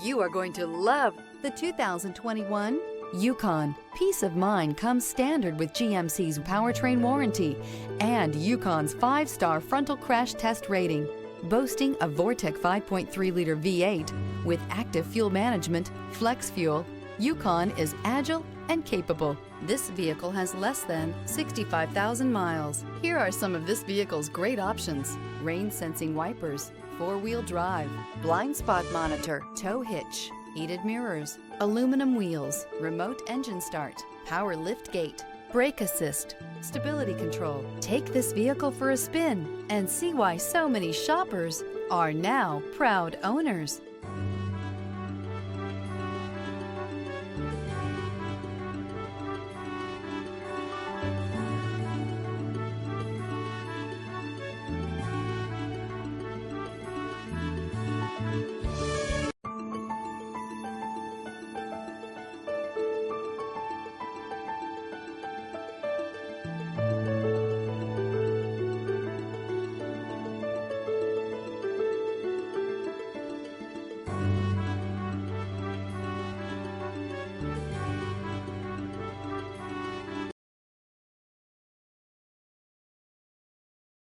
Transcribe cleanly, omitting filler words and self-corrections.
You are going to love the 2021 Yukon. Peace of mind comes standard with GMC's powertrain warranty and Yukon's 5-star frontal crash test rating. Boasting a Vortec 5.3-liter V8 with active fuel management, flex fuel, Yukon is agile and capable. This vehicle has less than 65,000 miles. Here are some of this vehicle's great options: rain-sensing wipers, 4-wheel drive, blind spot monitor, tow hitch, heated mirrors, aluminum wheels, remote engine start, power lift gate, brake assist, stability control. Take this vehicle for a spin and see why so many shoppers are now proud owners.